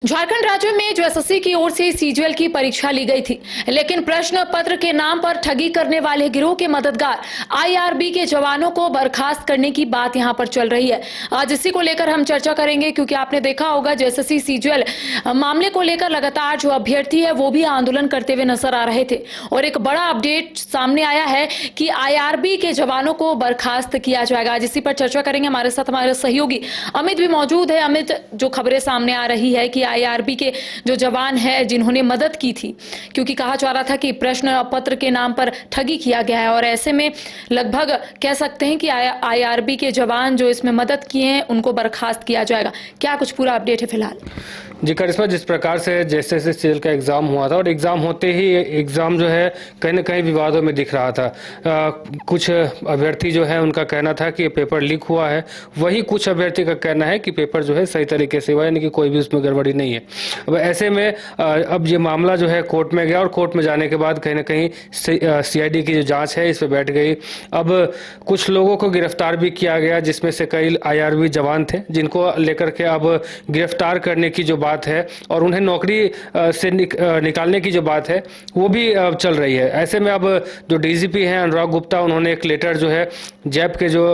झारखंड राज्य में जो एसएससी की ओर से सीजीएल की परीक्षा ली गई थी, लेकिन प्रश्न पत्र के नाम पर ठगी करने वाले गिरोह के मददगार आईआरबी के जवानों को बर्खास्त करने की बात यहां पर चल रही है। आज इसी को लेकर हम चर्चा करेंगे, क्योंकि आपने देखा होगा जो एसएससी सीजीएल मामले को लेकर लगातार जो अभ्यर्थी है वो भी आंदोलन करते हुए नजर आ रहे थे, और एक बड़ा अपडेट सामने आया है कि आईआरबी के जवानों को बर्खास्त किया जाएगा। आज इसी पर चर्चा करेंगे। हमारे साथ हमारे सहयोगी अमित भी मौजूद है। अमित, जो खबरें सामने आ रही है कि आईआरबी के जो जवान हैं जिन्होंने मदद की थी, क्योंकि कहा जा रहा था कि प्रश्न पत्र के नाम पर ठगी किया गया है, और ऐसे में लगभग कह सकते हैं कि आईआरबी के जवान जो इसमें मदद किए हैं उनको बर्खास्त किया जाएगा। क्या कुछ पूरा अपडेट है फिलहाल? जी करिश्मा, जिस प्रकार से जैसे सीजीएल का एग्ज़ाम हुआ था और एग्ज़ाम होते ही एग्ज़ाम जो है कहीं ना कहीं विवादों में दिख रहा था। कुछ अभ्यर्थी जो है उनका कहना था कि पेपर लीक हुआ है, वही कुछ अभ्यर्थी का कहना है कि पेपर जो है सही तरीके से हुआ, यानी कि कोई भी उसमें गड़बड़ी नहीं है। अब ऐसे में अब ये मामला जो है कोर्ट में गया, और कोर्ट में जाने के बाद कहीं ना कहीं सीआईडी की जो जाँच है इस पर बैठ गई। अब कुछ लोगों को गिरफ्तार भी किया गया, जिसमें से कई आईआरबी जवान थे, जिनको लेकर के अब गिरफ्तार करने की जो बात है और उन्हें नौकरी से निकालने की जो बात है वो भी चल रही है। ऐसे में अब जो डीजीपी हैं अनुराग गुप्ता, उन्होंने एक लेटर जो है जैप के जो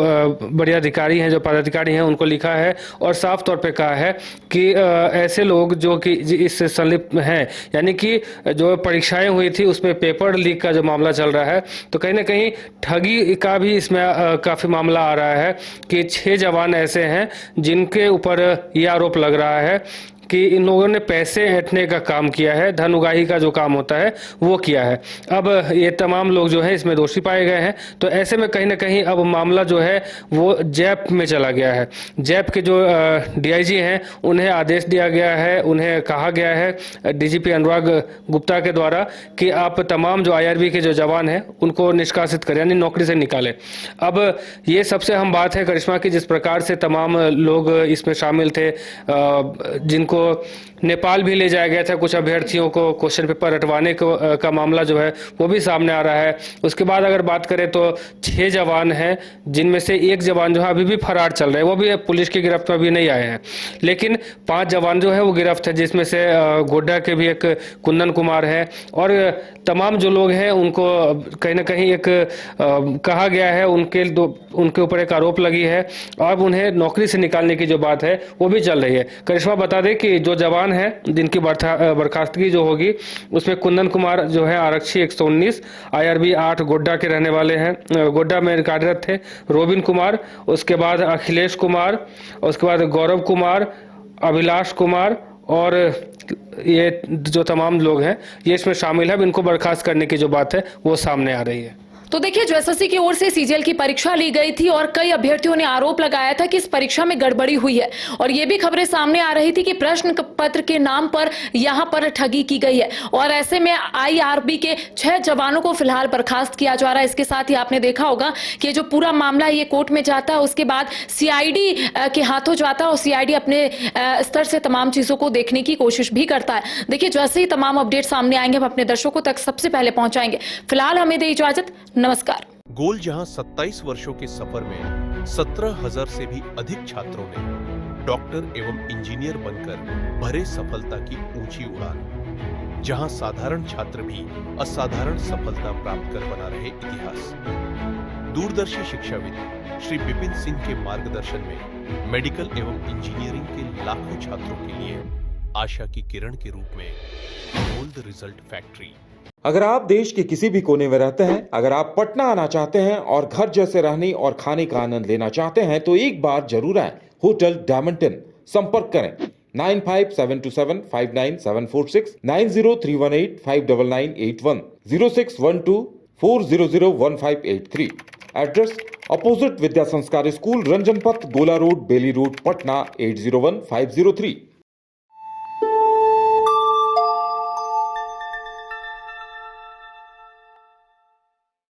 बड़े अधिकारी हैं, जो पदाधिकारी हैं, उनको लिखा है और साफ तौर पे कहा है कि ऐसे लोग जो कि इससे संलिप्त हैं, यानी कि जो परीक्षाएं हुई थी उसमें पेपर लीक का जो मामला चल रहा है, तो कहीं ना कहीं ठगी का भी इसमें काफ़ी मामला आ रहा है कि 6 जवान ऐसे हैं जिनके ऊपर ये आरोप लग रहा है कि इन लोगों ने पैसे ऐंठने का काम किया है, धन उगाही का जो काम होता है वो किया है। अब ये तमाम लोग जो हैं इसमें दोषी पाए गए हैं, तो ऐसे में कहीं ना कहीं अब मामला जो है वो जैप में चला गया है। जैप के जो डीआईजी हैं उन्हें आदेश दिया गया है, उन्हें कहा गया है डीजीपी अनुराग गुप्ता के द्वारा कि आप तमाम जो आईआरबी के जो जवान हैं उनको निष्कासित करें, यानी नौकरी से निकालें। अब ये सबसे अहम बात है करिश्मा की, जिस प्रकार से तमाम लोग इसमें शामिल थे, जिनको नेपाल भी ले जाया गया था, कुछ अभ्यर्थियों को क्वेश्चन पेपर हटवाने का मामला जो है वो भी सामने आ रहा है। उसके बाद अगर बात करें तो 6 जवान हैं, जिनमें से एक जवान जो है अभी भी फरार चल रहे हैं, वो भी पुलिस की गिरफ्त में अभी नहीं आए हैं, लेकिन 5 जवान जो है वो गिरफ्त है, जिसमें से गोड्डा के भी एक कुंदन कुमार है, और तमाम जो लोग हैं उनको कहीं ना कहीं एक कहा गया है, उनके ऊपर एक आरोप लगी है, और उन्हें नौकरी से निकालने की जो बात है वो भी चल रही है। करिश्मा, बता दें कि जो जवान हैं जिनकी बर्खास्तगी जो होगी उसमें कुंदन कुमार जो है आरक्षी 119 आईआरबी 8 गोड्डा के रहने वाले हैं, गोड्डा में कार्यरत थे। रोबिन कुमार, उसके बाद अखिलेश कुमार, उसके बाद गौरव कुमार, अभिलाष कुमार, और ये जो तमाम लोग हैं ये इसमें शामिल है। इनको बर्खास्त करने की जो बात है वो सामने आ रही है। तो देखिए, जो एसएससी की ओर से सीजीएल की परीक्षा ली गई थी और कई अभ्यर्थियों ने आरोप लगाया था कि इस परीक्षा में गड़बड़ी हुई है, और ये भी खबरें सामने आ रही थी कि प्रश्न पत्र के नाम पर यहां पर ठगी की गई है, और ऐसे में आईआरबी के 6 जवानों को फिलहाल बर्खास्त किया जा रहा है। इसके साथ ही आपने देखा होगा कि जो पूरा मामला ये कोर्ट में जाता है, उसके बाद सीआईडी के हाथों जाता है, और सीआईडी अपने स्तर से तमाम चीजों को देखने की कोशिश भी करता है। देखिए, जैसे ही तमाम अपडेट सामने आएंगे हम अपने दर्शकों तक सबसे पहले पहुंचाएंगे। फिलहाल हमें दे इजाजत, नमस्कार। गोल जहां 27 वर्षों के सफर में 17,000 से भी अधिक छात्रों ने डॉक्टर एवं इंजीनियर बनकर भरे सफलता की ऊंची उड़ान, जहां साधारण छात्र भी असाधारण सफलता प्राप्त कर बना रहे इतिहास। दूरदर्शी शिक्षाविद श्री विपिन सिंह के मार्गदर्शन में मेडिकल एवं इंजीनियरिंग के लाखों छात्रों के लिए आशा की किरण के रूप में गोल्ड रिजल्ट फैक्ट्री। अगर आप देश के किसी भी कोने में रहते हैं, अगर आप पटना आना चाहते हैं और घर जैसे रहने और खाने का आनंद लेना चाहते हैं, तो एक बार जरूर आए होटल डायमंटन। संपर्क करें 9572759746, 9031859981, 0612400153। एड्रेस अपोजिट विद्या संस्कार स्कूल, रंजन पथ, गोला रोड, बेली रोड, पटना 801503।